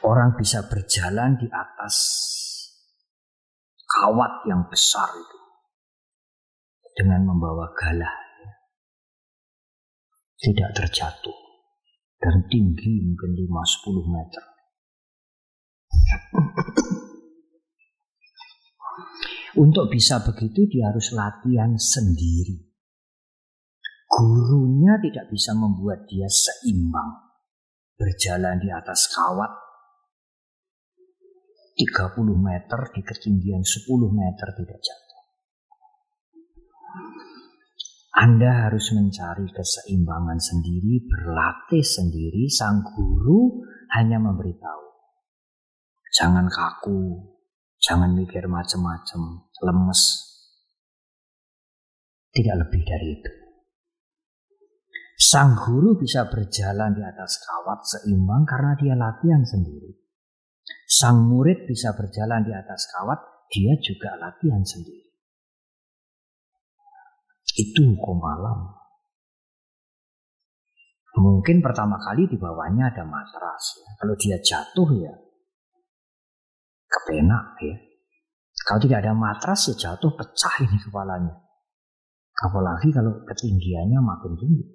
Orang bisa berjalan di atas kawat yang besar itu dengan membawa galah, tidak terjatuh, dan tinggi mungkin 5-10 meter. Untuk bisa begitu dia harus latihan sendiri. Gurunya tidak bisa membuat dia seimbang. Berjalan di atas kawat 30 meter di ketinggian 10 meter tidak jatuh. Anda harus mencari keseimbangan sendiri, berlatih sendiri. Sang guru hanya memberitahu. Jangan kaku, jangan mikir macam-macam, lemes. Tidak lebih dari itu. Sang guru bisa berjalan di atas kawat seimbang karena dia latihan sendiri. Sang murid bisa berjalan di atas kawat, dia juga latihan sendiri. Itu hukum alam. Mungkin pertama kali di bawahnya ada matras. Ya. Kalau dia jatuh ya kepenak ya. Kalau tidak ada matras ya jatuh pecah ini kepalanya. Apalagi kalau ketinggiannya makin tinggi.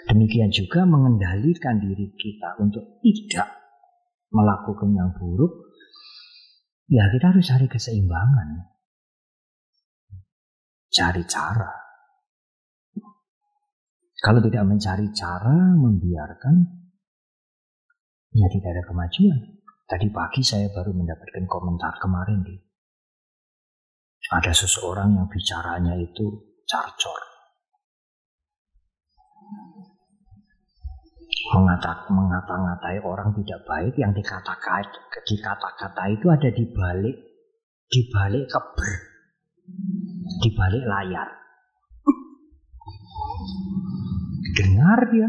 Demikian juga mengendalikan diri kita untuk tidak melakukan yang buruk. Ya kita harus cari keseimbangan. Cari cara. Kalau tidak mencari cara, membiarkan, ya tidak ada kemajuan. Tadi pagi saya baru mendapatkan komentar kemarin nih. Ada seseorang yang bicaranya itu carcor. Mengata-ngatai orang tidak baik, yang dikata-kata itu ada di balik keber, di balik layar. Dengar dia.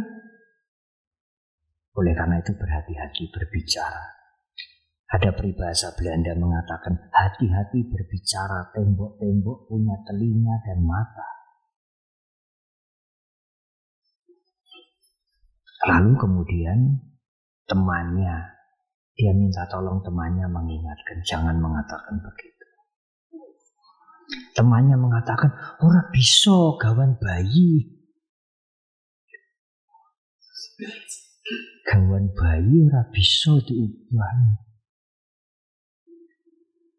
Oleh karena itu berhati-hati berbicara. Ada peribahasa Belanda mengatakan hati-hati berbicara, tembok-tembok punya telinga dan mata. Lalu kemudian temannya, dia minta tolong temannya mengingatkan, jangan mengatakan begitu. Temannya mengatakan, ora bisa gawan bayi. Gawan bayi ora bisa diubah.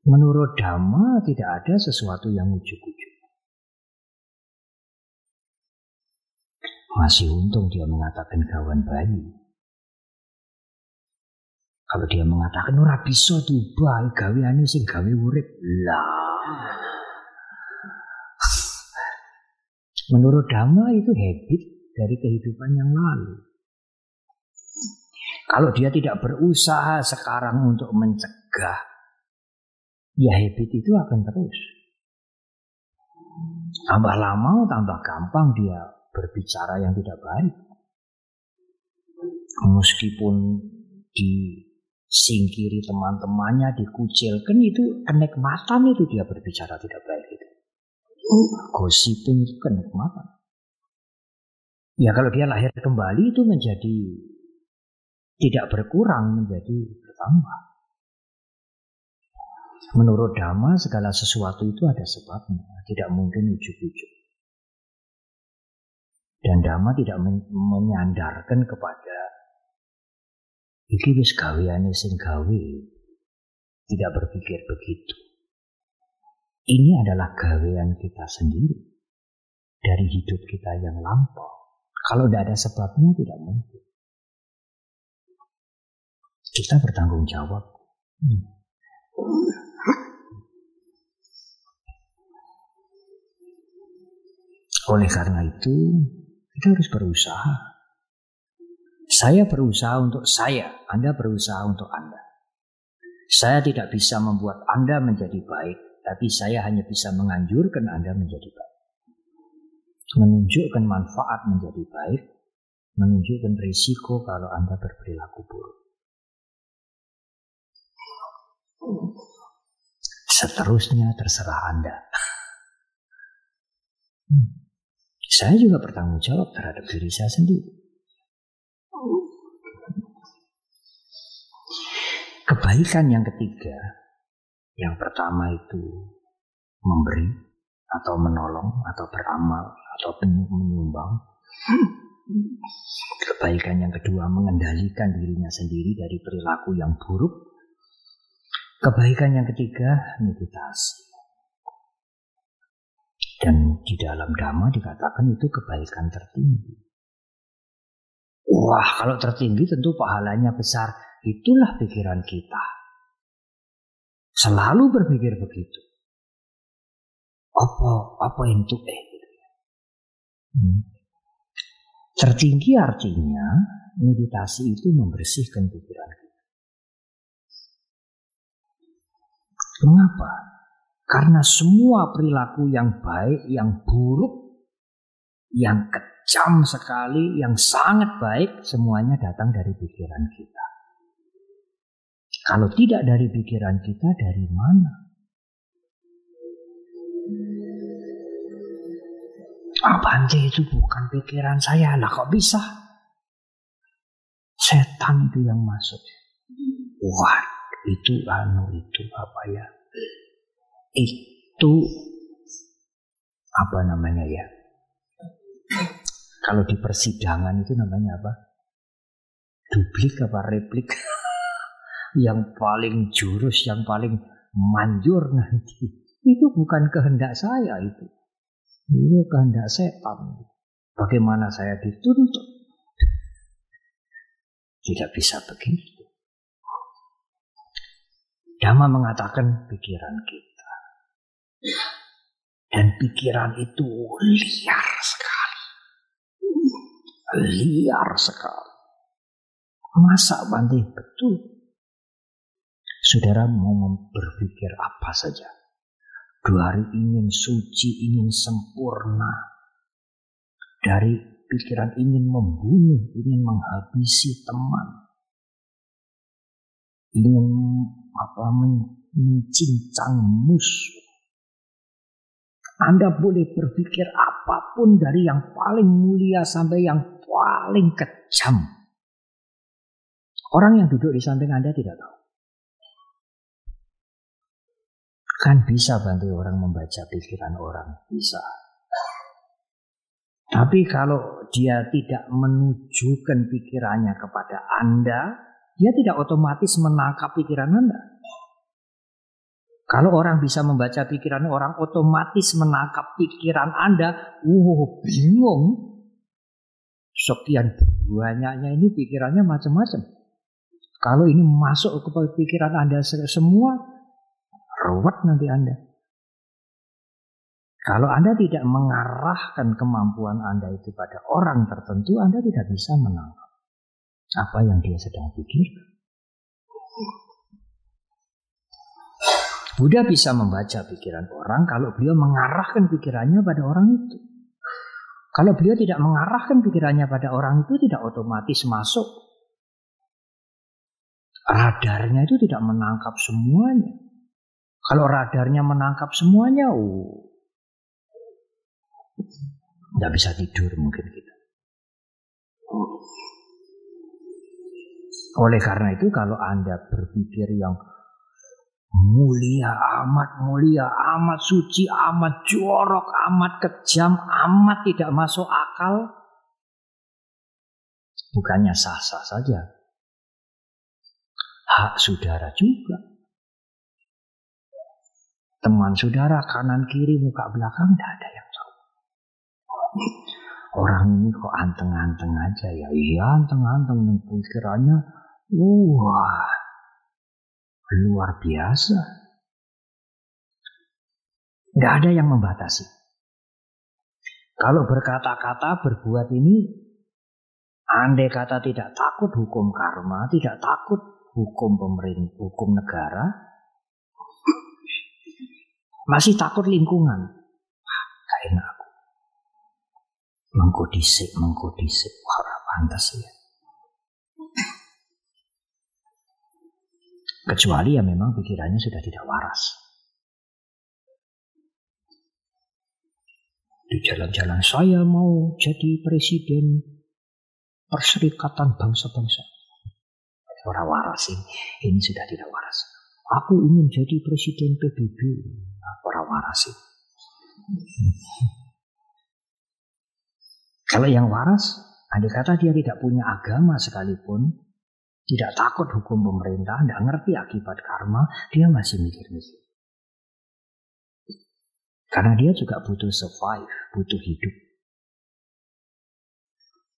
Menurut Dhamma tidak ada sesuatu yang ujuk-ujuk. Masih untung dia mengatakan gawan bayi. Kalau dia mengatakan ora bisa diubah, gaweane sing gawe urip. Lah. Menurut Dhamma itu habit dari kehidupan yang lalu. Kalau dia tidak berusaha sekarang untuk mencegah, ya habit itu akan terus. Tambah lama, tambah gampang dia berbicara yang tidak baik. Meskipun disingkiri teman-temannya, dikucilkan, itu kenikmatan itu dia berbicara tidak baik itu. Gossiping itu kenikmatan. Ya kalau dia lahir kembali itu menjadi tidak berkurang, menjadi bertambah. Menurut Dhamma segala sesuatu itu ada sebabnya, tidak mungkin ujuk-ujuk. Dan Dhamma tidak menyandarkan kepada iki wis gaweane sing gawe, tidak berpikir begitu. Ini adalah gawean kita sendiri dari hidup kita yang lampau. Kalau tidak ada sebabnya tidak mungkin. Kita bertanggung jawab. Oleh karena itu, kita harus berusaha. Saya berusaha untuk saya, Anda berusaha untuk Anda. Saya tidak bisa membuat Anda menjadi baik, tapi saya hanya bisa menganjurkan Anda menjadi baik. Menunjukkan manfaat menjadi baik, menunjukkan risiko kalau Anda berperilaku buruk. Seterusnya terserah Anda. Saya juga bertanggung jawab terhadap diri saya sendiri. Kebaikan yang ketiga, yang pertama itu memberi atau menolong atau beramal atau menyumbang. Kebaikan yang kedua mengendalikan dirinya sendiri dari perilaku yang buruk. Kebaikan yang ketiga meditasi. Dan di dalam Dhamma dikatakan itu kebaikan tertinggi. Wah, kalau tertinggi tentu pahalanya besar. Itulah pikiran kita. Selalu berpikir begitu. Apa itu gitu. Tertinggi artinya meditasi itu membersihkan pikiran kita. Mengapa? Karena semua perilaku yang baik, yang buruk, yang kejam sekali, yang sangat baik, semuanya datang dari pikiran kita. Kalau tidak dari pikiran kita, dari mana? Bante itu bukan pikiran saya. Lah kok bisa? Setan itu yang masuk. Wah, itu apa ya? Itu apa namanya ya? Kalau di persidangan itu namanya apa? Duplik apa replik? Yang paling jurus, yang paling manjur nanti. Itu bukan kehendak saya itu. Itu kehendak setan. Bagaimana saya dituntut? Tidak bisa begitu. Dhamma mengatakan pikiran kita. Dan pikiran itu liar sekali. Liar sekali. Masa Bante? Betul. Saudara mau berpikir apa saja. 2 hari ingin suci, ingin sempurna. Dari pikiran ingin membunuh, ingin menghabisi teman. Ingin mencincang musuh. Anda boleh berpikir apapun dari yang paling mulia sampai yang paling kejam. Orang yang duduk di samping Anda tidak tahu. Kan bisa Bante orang membaca pikiran orang, bisa. Tapi kalau dia tidak menunjukkan pikirannya kepada Anda, dia tidak otomatis menangkap pikiran Anda. Kalau orang bisa membaca pikiran orang, otomatis menangkap pikiran Anda. Bingung. Sekian banyaknya ini pikirannya macam-macam. Kalau ini masuk ke pikiran Anda semua, ruwet nanti Anda. Kalau Anda tidak mengarahkan kemampuan Anda itu pada orang tertentu, Anda tidak bisa menangkap apa yang dia sedang pikirkan. Buddha bisa membaca pikiran orang kalau beliau mengarahkan pikirannya pada orang itu. Kalau beliau tidak mengarahkan pikirannya pada orang itu, tidak otomatis masuk. Radarnya itu tidak menangkap semuanya. Kalau radarnya menangkap semuanya, nggak bisa tidur mungkin kita. Oleh karena itu kalau Anda berpikir yang mulia, amat suci, amat jorok, amat kejam, amat tidak masuk akal, bukannya sah-sah saja, hak saudara juga. Teman saudara kanan kiri muka belakang tidak ada yang tahu. Orang ini kok anteng-anteng aja ya. Iya anteng-anteng, pikirannya wah luar biasa. Tidak ada yang membatasi. Kalau berkata-kata berbuat ini, andai kata tidak takut hukum karma, tidak takut hukum pemerintah, hukum negara, masih takut lingkungan. Gak enak aku. Mengkodisik. Wah, pantas ya. Kecuali ya memang pikirannya sudah tidak waras. Di jalan-jalan saya mau jadi presiden Perserikatan Bangsa-Bangsa. Orang waras ini sudah tidak waras. Aku ingin jadi presiden PBB. Orang waras ini. Kalau yang waras, andai kata dia tidak punya agama sekalipun, tidak takut hukum pemerintah, tidak ngerti akibat karma, dia masih mikir-mikir. Karena dia juga butuh survive, butuh hidup.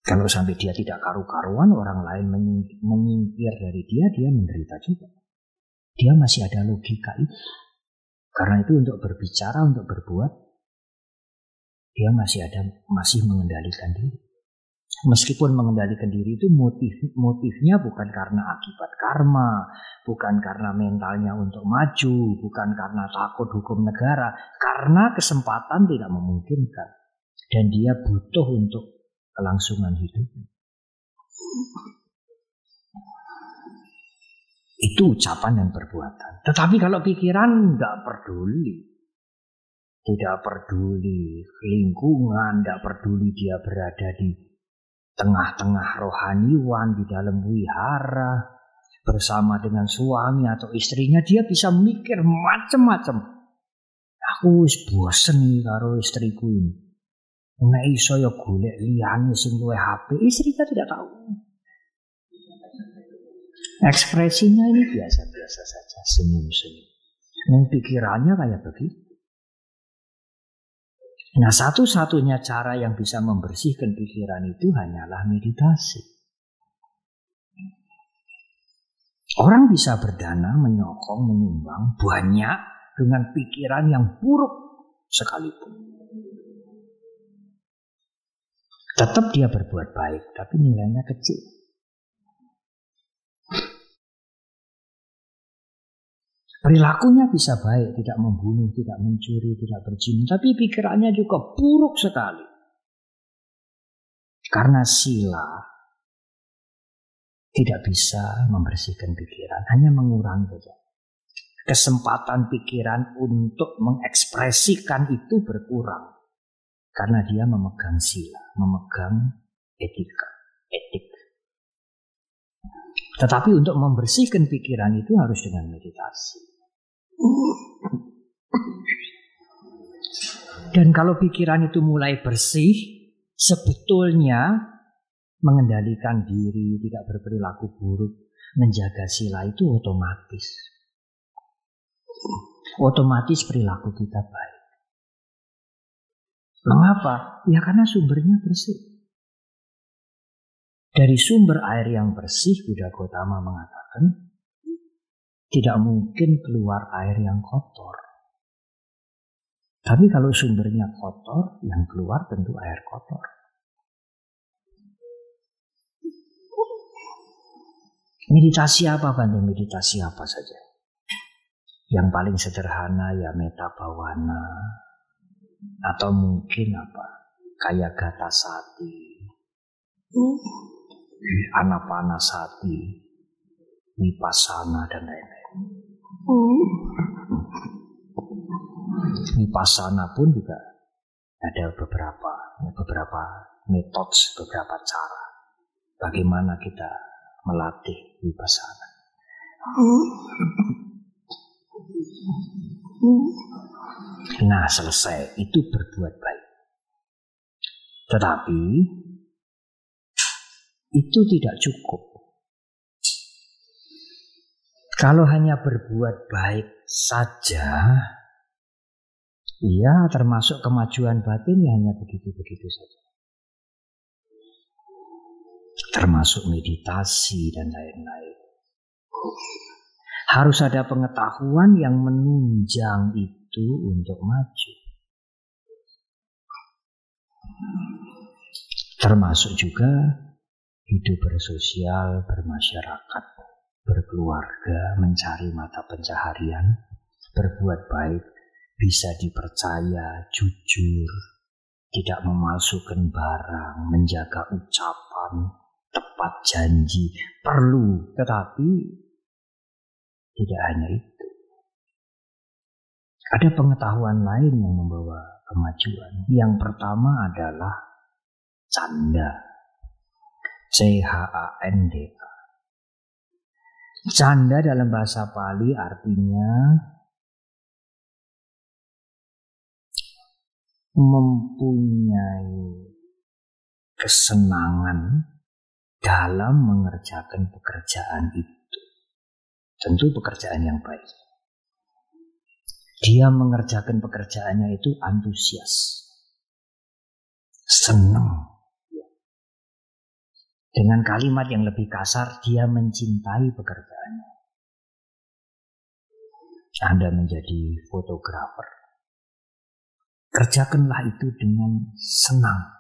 Kalau sampai dia tidak karu-karuan, orang lain menyingkir dari dia menderita juga. Dia masih ada logika itu. Karena itu untuk berbicara, untuk berbuat, dia masih mengendalikan diri. Meskipun mengendalikan diri itu motifnya bukan karena akibat karma, bukan karena mentalnya untuk maju, bukan karena takut hukum negara, karena kesempatan tidak memungkinkan. Dan dia butuh untuk kelangsungan hidup. Itu ucapan dan perbuatan. Tetapi kalau pikiran tidak peduli. Tidak peduli lingkungan, tidak peduli dia berada di tengah-tengah rohaniwan, di dalam wihara, bersama dengan suami atau istrinya, dia bisa mikir macam-macam. Aku wis bosen nih karo istriku ini. Nek iso ya golek liyane sing luwih HP, istrinya tidak tahu. Ekspresinya ini biasa-biasa saja, senyum-senyum. Dan pikirannya kayak begitu. Nah, satu-satunya cara yang bisa membersihkan pikiran itu hanyalah meditasi. Orang bisa berdana, menyokong, menyumbang banyak dengan pikiran yang buruk sekalipun. Tetap dia berbuat baik, tapi nilainya kecil. Perilakunya bisa baik, tidak membunuh, tidak mencuri, tidak berzina, tapi pikirannya juga buruk sekali. Karena sila tidak bisa membersihkan pikiran, hanya mengurangi saja. Kesempatan pikiran untuk mengekspresikan itu berkurang. Karena dia memegang sila, memegang etik. Tetapi untuk membersihkan pikiran itu harus dengan meditasi. Dan kalau pikiran itu mulai bersih, sebetulnya mengendalikan diri, tidak berperilaku buruk, menjaga sila itu otomatis. Otomatis perilaku kita baik. Mengapa? Ya karena sumbernya bersih. Dari sumber air yang bersih, Buddha Gautama mengatakan, tidak mungkin keluar air yang kotor. Tapi kalau sumbernya kotor, yang keluar tentu air kotor. Meditasi apa, Bante? Meditasi apa saja? Yang paling sederhana ya metta bhavana. Atau mungkin apa? Kayak Gatasati, Anapanasati, Vipassana dan lain-lain. Vipassana pun juga ada beberapa metode, beberapa cara bagaimana kita melatih Vipassana. Nah, selesai itu berbuat baik. Tetapi itu tidak cukup. Kalau hanya berbuat baik saja, ya termasuk kemajuan batin ya hanya begitu-begitu saja. Termasuk meditasi dan lain-lain. Harus ada pengetahuan yang menunjang itu untuk maju. Termasuk juga hidup bersosial, bermasyarakat, berkeluarga, mencari mata pencaharian, berbuat baik, bisa dipercaya, jujur, tidak memalsukan barang, menjaga ucapan, tepat janji, perlu, tetapi tidak hanya itu. Ada pengetahuan lain yang membawa kemajuan. Yang pertama adalah canda. CHANDA. Canda dalam bahasa Pali artinya mempunyai kesenangan dalam mengerjakan pekerjaan itu. Tentu pekerjaan yang baik. Dia mengerjakan pekerjaannya itu antusias, senang. Dengan kalimat yang lebih kasar, dia mencintai pekerjaannya. Anda menjadi fotografer. Kerjakanlah itu dengan senang,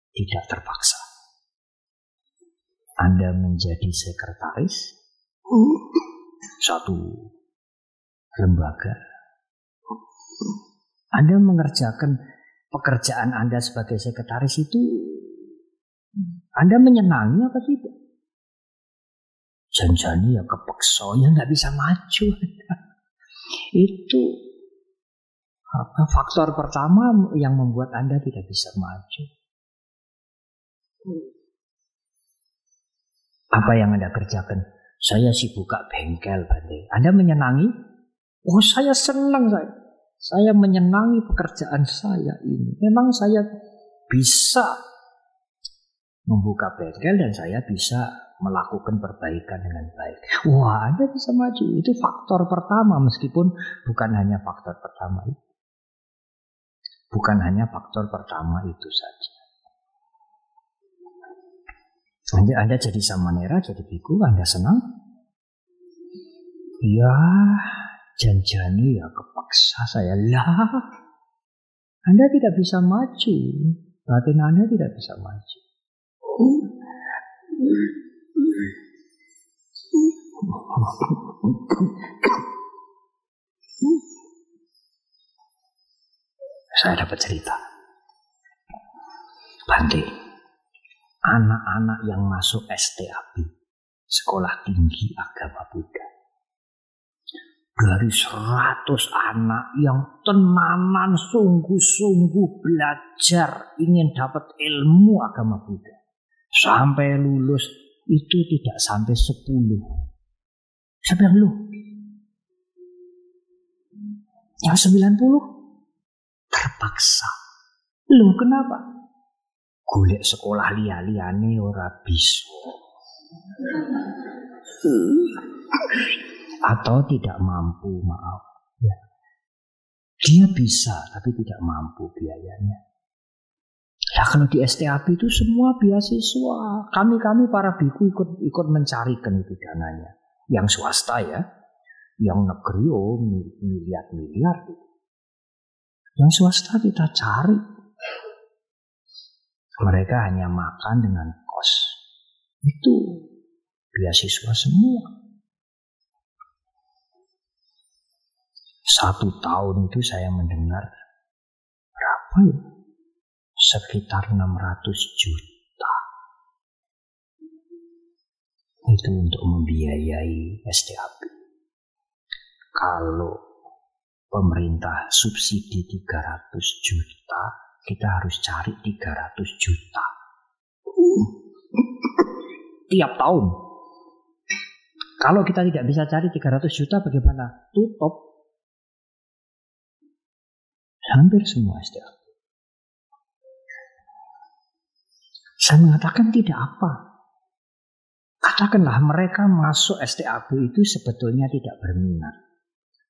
tidak terpaksa. Anda menjadi sekretaris satu lembaga. Anda mengerjakan pekerjaan Anda sebagai sekretaris itu, Anda menyenangi apa tidak? Janjani ya kepeksa, ya nggak bisa maju. Itu faktor pertama yang membuat Anda tidak bisa maju. Apa yang Anda kerjakan? Saya sih buka bengkel, Bante. Anda menyenangi? Oh, saya senang saya menyenangi pekerjaan saya ini. Memang saya bisa membuka bengkel dan saya bisa melakukan perbaikan dengan baik. Wah, Anda bisa maju. Itu faktor pertama, meskipun bukan hanya faktor pertama itu. Bukan hanya faktor pertama itu saja. Anda jadi samanera, jadi biku, Anda senang? Ya, janjani ya kepaksa saya lah. Anda tidak bisa maju. Batin Anda tidak bisa maju. Saya dapat cerita, Bante, anak-anak yang masuk STAB, Sekolah Tinggi Agama Buddha, dari 100 anak yang tenanan sungguh-sungguh belajar ingin dapat ilmu agama Buddha, sampai lulus itu tidak sampai 10. Sampai lu yang 90 terpaksa. Loh, kenapa? Golek sekolah liya-liyane ora bisa. Atau tidak mampu, maaf. Ya. Dia bisa, tapi tidak mampu biayanya. Nah, kalau di STAB itu semua beasiswa. Kami para biku ikut mencarikan itu dananya. Yang swasta ya, yang negeri miliar-miliar. Yang swasta kita cari. Mereka hanya makan dengan kos. Itu beasiswa semua. 1 tahun itu saya mendengar berapa ya? Sekitar 600 juta. Itu untuk membiayai STAB. Kalau pemerintah subsidi 300 juta, kita harus cari 300 juta. Tiap tahun. Kalau kita tidak bisa cari 300 juta, bagaimana? Tutup. Hampir semua STAB. Saya mengatakan tidak apa. Katakanlah mereka masuk STAB itu sebetulnya tidak berminat.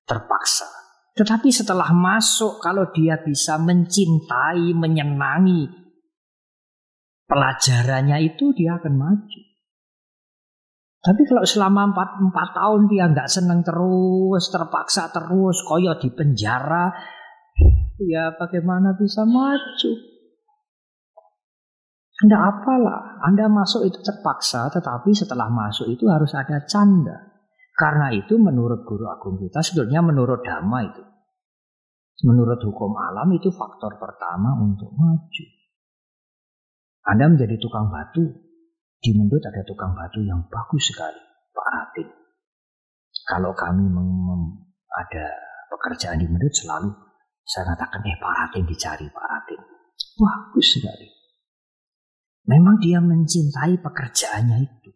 Terpaksa. Tetapi setelah masuk, kalau dia bisa mencintai, menyenangi pelajarannya itu, dia akan maju. Tapi kalau selama 4 tahun dia nggak senang terus, terpaksa terus, koyo di penjara, ya bagaimana bisa maju? Tidak apalah, Anda masuk itu terpaksa, tetapi setelah masuk itu harus ada canda. Karena itu menurut guru agung kita, sebetulnya menurut Dhamma itu, menurut hukum alam itu faktor pertama untuk maju. Anda menjadi tukang batu, di Mendut ada tukang batu yang bagus sekali, Pak Ratin. Kalau kami ada pekerjaan di Mendut, selalu saya katakan, Pak Ratin dicari, Pak Ratin. Bagus sekali. Memang dia mencintai pekerjaannya itu.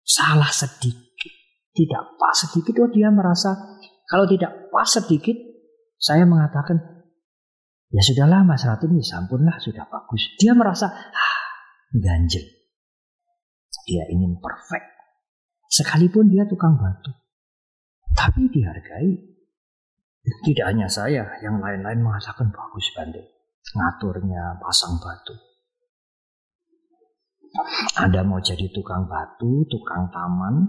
salah sedikit, tidak pas sedikit, dia merasa kalau tidak pas sedikit, saya mengatakan, ya sudahlah Mas Ratun, sampunlah, sudah bagus. Dia merasa ganjel. Dia ingin perfect. Sekalipun dia tukang batu, tapi dihargai. Tidak hanya saya, yang lain-lain mengatakan bagus Bante, ngaturnya, pasang batu. Anda mau jadi tukang batu, tukang taman,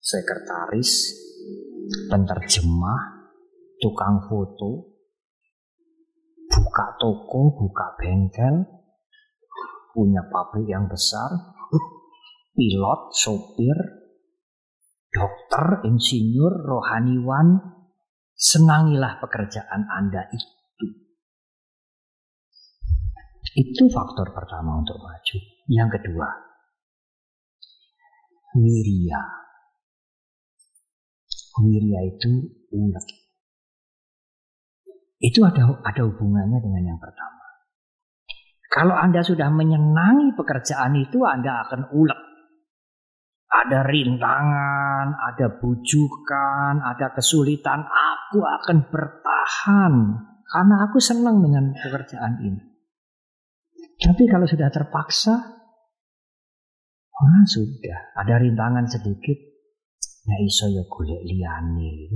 sekretaris, penterjemah, tukang foto, buka toko, buka bengkel, punya pabrik yang besar, pilot, sopir, dokter, insinyur, rohaniwan, senangilah pekerjaan Anda itu. Itu faktor pertama untuk maju. Yang kedua, wirya. Wirya itu ulet. Itu ada hubungannya dengan yang pertama. Kalau Anda sudah menyenangi pekerjaan itu, Anda akan ulet. Ada rintangan, ada bujukan, ada kesulitan, aku akan bertahan karena aku senang dengan pekerjaan ini. Tapi kalau sudah terpaksa, sudah ada rintangan sedikit, ya iso ya golek liyane.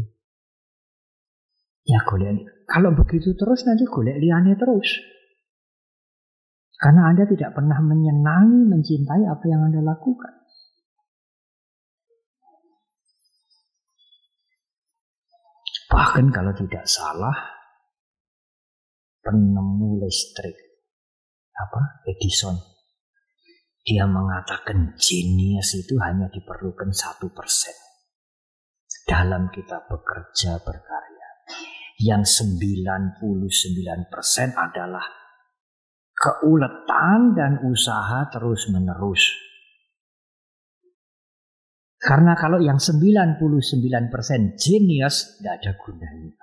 Ya golek. Kalau begitu terus nanti golek liyane terus. Karena Anda tidak pernah menyenangi, mencintai apa yang Anda lakukan. Bahkan kalau tidak salah, penemu listrik Edison, dia mengatakan genius itu hanya diperlukan 1% dalam kita bekerja berkarya. Yang 99% adalah keuletan dan usaha terus menerus. Karena kalau yang 99% genius, tidak ada gunanya.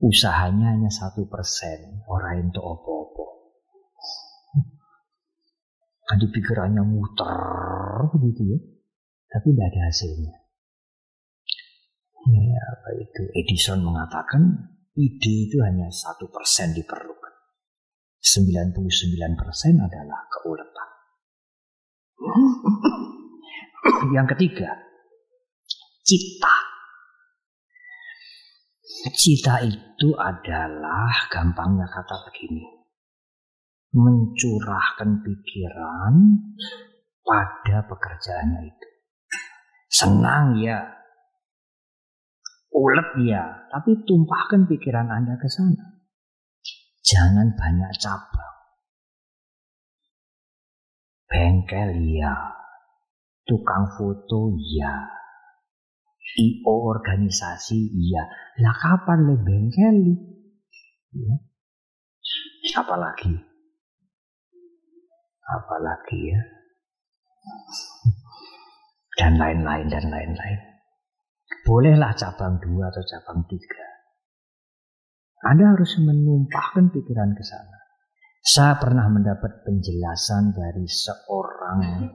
Usahanya hanya 1%, orang itu apa-apa. Nanti pikirannya muter begitu ya, tapi tidak ada hasilnya. Ya, apa itu? Edison mengatakan ide itu hanya 1% diperlukan. 99% adalah keuletan. Yang ketiga, cita. Cita itu adalah, gampangnya kata begini, mencurahkan pikiran pada pekerjaannya itu. Senang ya, ulet ya, tapi tumpahkan pikiran Anda ke sana. Jangan banyak cabang. Bengkel ya, tukang foto ya, IO organisasi ya. Lah kapan le bengkel? Ya. Apalagi ya. Dan lain-lain. Bolehlah cabang 2 atau cabang 3. Anda harus menumpahkan pikiran ke sana. Saya pernah mendapat penjelasan dari seorang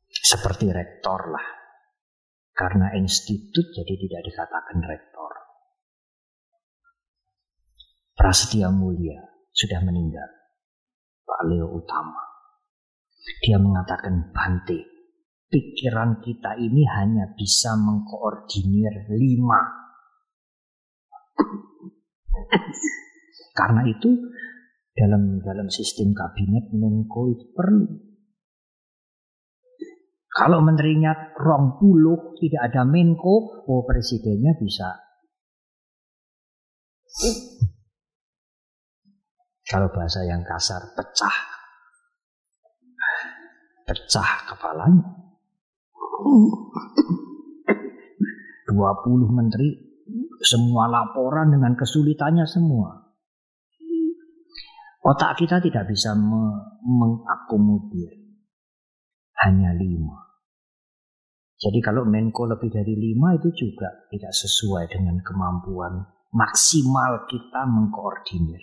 seperti rektor lah. Karena institut jadi tidak dikatakan rektor. Prasetya Mulia sudah meninggal, Pak Leo Utama. Dia mengatakan, Bante, pikiran kita ini hanya bisa mengkoordinir 5. Karena itu dalam sistem kabinet Menko itu perlu. Kalau menterinya 20 tidak ada Menko, presidennya bisa. Kalau bahasa yang kasar, pecah kepalanya. 20 menteri, semua laporan dengan kesulitannya semua. Otak kita tidak bisa mengakomodir. Hanya 5. Jadi kalau Menko lebih dari 5 itu juga tidak sesuai dengan kemampuan maksimal kita mengkoordinir.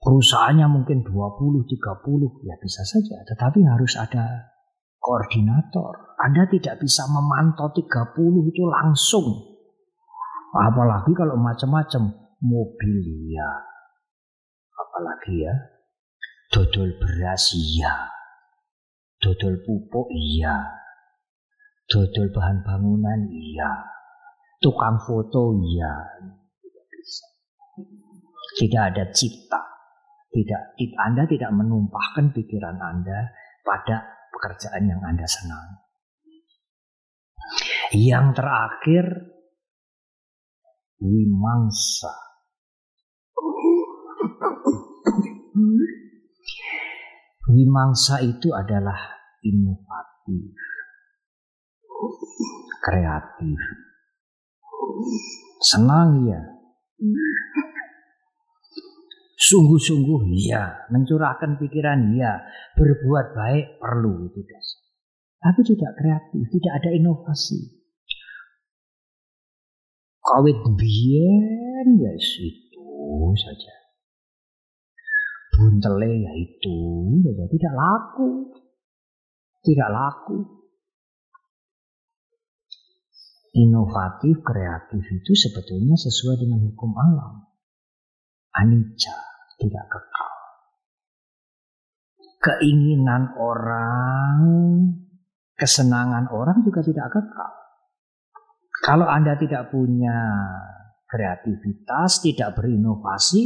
Perusahaannya mungkin 20, 30, ya bisa saja. Tetapi harus ada koordinator. Anda tidak bisa memantau 30 itu langsung. Apalagi kalau macam-macam. Mobil ya. Apalagi ya. Dodol beras iya. Dodol pupuk iya. Dodol bahan bangunan iya. Tukang foto iya. Tidak bisa. Tidak ada cipta. Anda tidak menumpahkan pikiran Anda pada pekerjaan yang Anda senang. Yang terakhir, wimangsa. Wimangsa itu adalah inovatif, kreatif, senang ya. Sungguh-sungguh ya, mencurahkan pikiran ya, berbuat baik perlu itu dasar. Tapi tidak kreatif, tidak ada inovasi. Kawit biyen ya itu saja. Buntele ya itu saja, tidak laku. Tidak laku. Inovatif, kreatif itu sebetulnya sesuai dengan hukum alam. Anicca, tidak kekal. Keinginan orang, kesenangan orang juga tidak kekal. Kalau Anda tidak punya kreativitas, tidak berinovasi,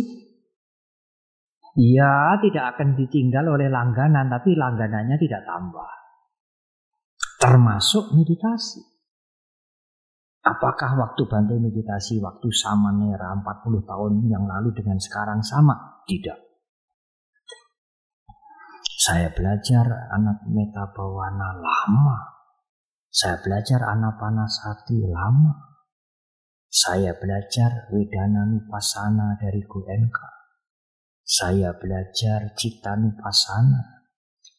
ya tidak akan ditinggal oleh langganan, tapi langganannya tidak tambah. Termasuk meditasi. Apakah waktu Bante meditasi waktu Samanera 40 tahun yang lalu dengan sekarang sama? Tidak. Saya belajar Anatta Bhawana lama. Saya belajar Anapanasati lama. Saya belajar Vedananupassana dari Goenka. Saya belajar Cittanupassana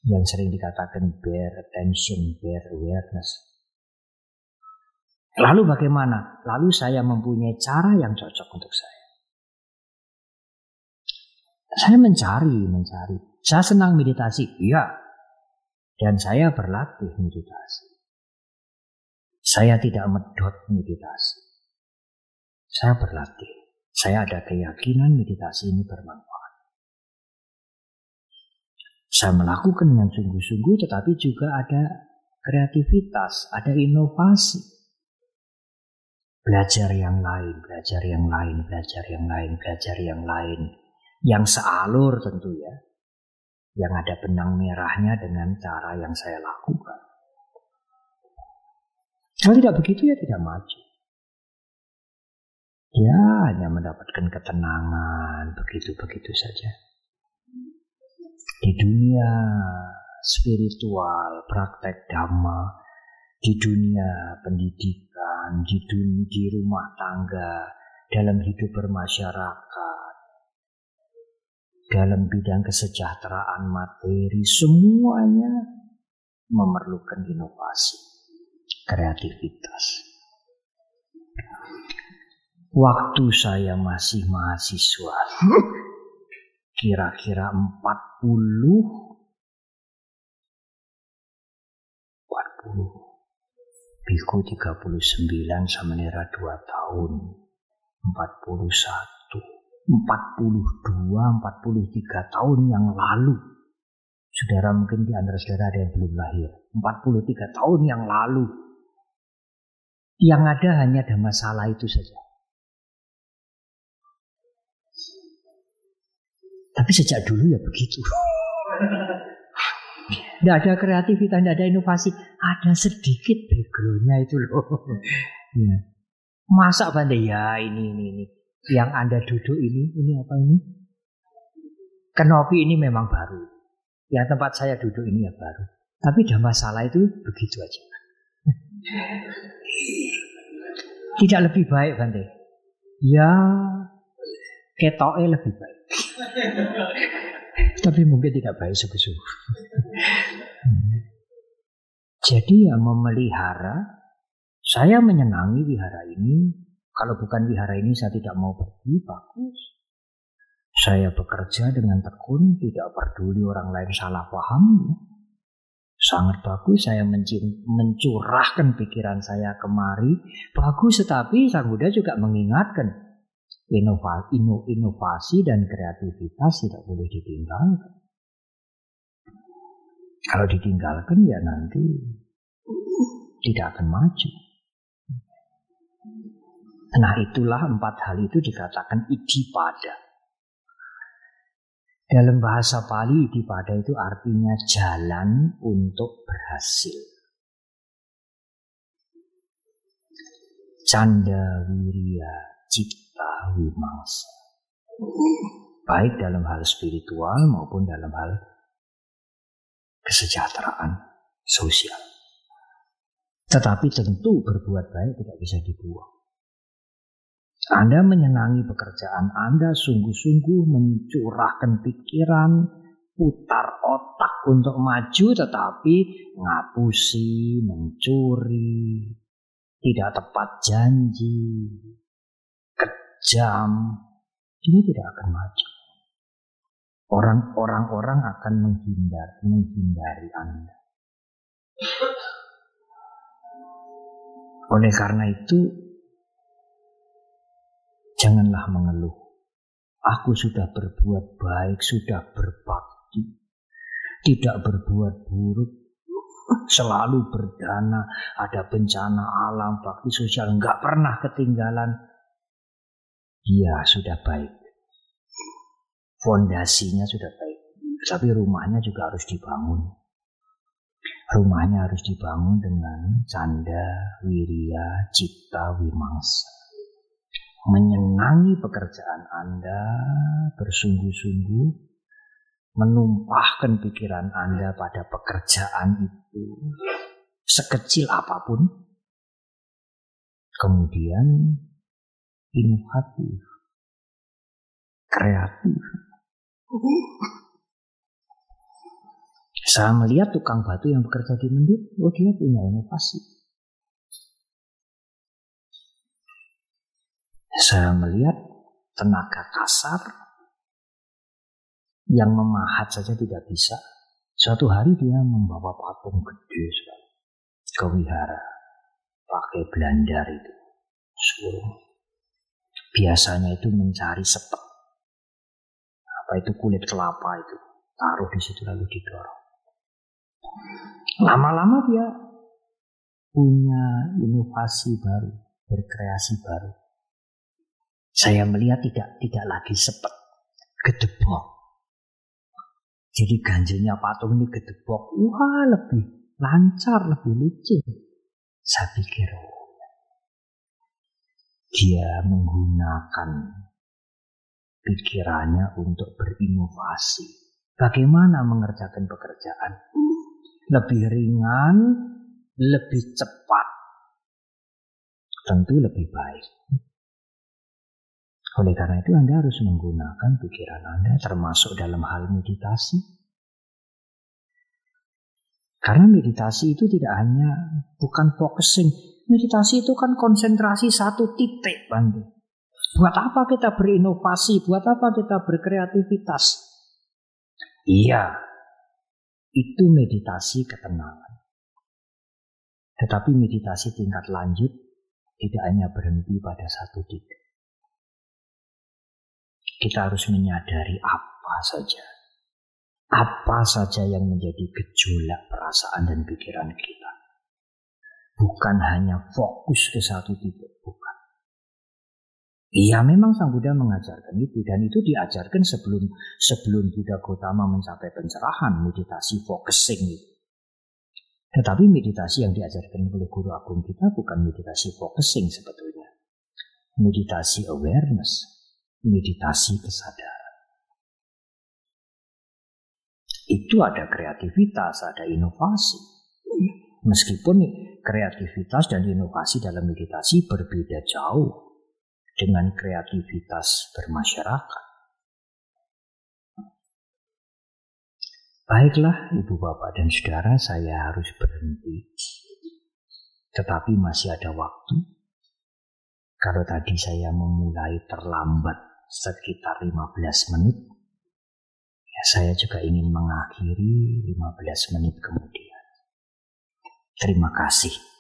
yang sering dikatakan bare attention, bare awareness. Lalu bagaimana? Lalu saya mempunyai cara yang cocok untuk saya. Saya mencari. Saya senang meditasi, iya. Dan saya berlatih meditasi. Saya tidak medot meditasi. Saya berlatih. Saya ada keyakinan meditasi ini bermanfaat. Saya melakukan dengan sungguh-sungguh, tetapi juga ada kreativitas, ada inovasi. Belajar yang lain. Yang sealur tentu ya. Yang ada benang merahnya dengan cara yang saya lakukan. Kalau tidak begitu ya tidak maju. Ya hanya mendapatkan ketenangan, begitu-begitu saja. Di dunia spiritual, praktek dhamma, di dunia pendidikan, di rumah tangga, dalam hidup bermasyarakat, dalam bidang kesejahteraan materi, semuanya memerlukan inovasi, kreativitas. Waktu saya masih mahasiswa, kira-kira 40 Biku 39, Samanera 2 tahun, 41, 42, 43 tahun yang lalu. Saudara mungkin di antara saudara ada yang belum lahir. 43 tahun yang lalu. Yang ada hanya ada masalah itu saja. Tapi sejak dulu ya begitu. Tidak ada kreativitas, tidak ada inovasi. Ada sedikit background-nya itu loh. Ya. Masa Bante ya ini. Yang Anda duduk ini apa ini? Kanopi ini memang baru. Yang tempat saya duduk ini ya baru. Tapi ada masalah itu begitu aja. Tidak lebih baik Bante. Ya ketoknya lebih baik. Tapi mungkin tidak baik sungguh-sungguh. Jadi ya memelihara. Saya menyenangi wihara ini. Kalau bukan wihara ini saya tidak mau pergi. Bagus. Saya bekerja dengan tekun, tidak peduli orang lain salah paham. Sangat bagus saya mencurahkan pikiran saya kemari. Bagus, tetapi Sang Buddha juga mengingatkan inovasi dan kreativitas tidak boleh ditinggalkan. Kalau ditinggalkan ya nanti tidak akan maju. Nah, itulah 4 hal itu dikatakan iddhipada. Dalam bahasa Pali, iddhipada itu artinya jalan untuk berhasil. Canda, wirya, citta, wimangsa. Baik dalam hal spiritual maupun dalam hal kesejahteraan sosial. Tetapi tentu berbuat baik tidak bisa dibuang. Anda menyenangi pekerjaan Anda, sungguh-sungguh mencurahkan pikiran, putar otak untuk maju, tetapi ngapusi, mencuri, tidak tepat janji, kejam, ini tidak akan maju. Orang-orang akan menghindari Anda. Oleh karena itu, janganlah mengeluh. Aku sudah berbuat baik, sudah berbakti, tidak berbuat buruk, selalu berdana, ada bencana alam, bakti sosial, enggak pernah ketinggalan. Ya, sudah baik. Fondasinya sudah baik. Tapi rumahnya juga harus dibangun. Rumahnya harus dibangun dengan canda, wirya, citta, wimangsa. Menyenangi pekerjaan Anda, bersungguh-sungguh, menumpahkan pikiran Anda pada pekerjaan itu, sekecil apapun, kemudian inovatif, kreatif. Saya melihat tukang batu yang bekerja di Mendut, dia punya inovasi. Saya melihat tenaga kasar yang memahat saja tidak bisa. Suatu hari dia membawa patung gede sekali ke wihara, pakai blandar itu. Biasanya itu mencari sepet. Apa itu kulit kelapa itu, taruh di situ lalu didorong. Lama-lama dia punya inovasi baru, berkreasi baru. Saya melihat tidak lagi sepet, gedebok. Jadi ganjilnya patung ini gedebok. Wah, lebih lancar, lebih licin. Saya pikir dia menggunakan pikirannya untuk berinovasi. Bagaimana mengerjakan pekerjaan? Lebih ringan, lebih cepat. Tentu lebih baik. Oleh karena itu Anda harus menggunakan pikiran Anda termasuk dalam hal meditasi. Karena meditasi itu tidak hanya bukan focusing. Meditasi itu kan konsentrasi satu titik, Bantu. Buat apa kita berinovasi? Buat apa kita berkreativitas? Iya, itu meditasi ketenangan. Tetapi meditasi tingkat lanjut tidak hanya berhenti pada satu titik. Kita harus menyadari apa saja yang menjadi gejolak perasaan dan pikiran kita. Bukan hanya fokus ke satu titik, bukan. Iya, memang Sang Buddha mengajarkan itu, dan itu diajarkan sebelum Buddha Gautama mencapai pencerahan, meditasi focusing itu. Tetapi meditasi yang diajarkan oleh guru agung kita bukan meditasi focusing sebetulnya. Meditasi awareness, meditasi kesadaran. Itu ada kreativitas, ada inovasi. Meskipun kreativitas dan inovasi dalam meditasi berbeda jauh dengan kreativitas bermasyarakat. Baiklah Ibu Bapak dan Saudara, saya harus berhenti. Tetapi masih ada waktu. Kalau tadi saya memulai terlambat sekitar 15 menit. Ya, saya juga ingin mengakhiri 15 menit kemudian. Terima kasih.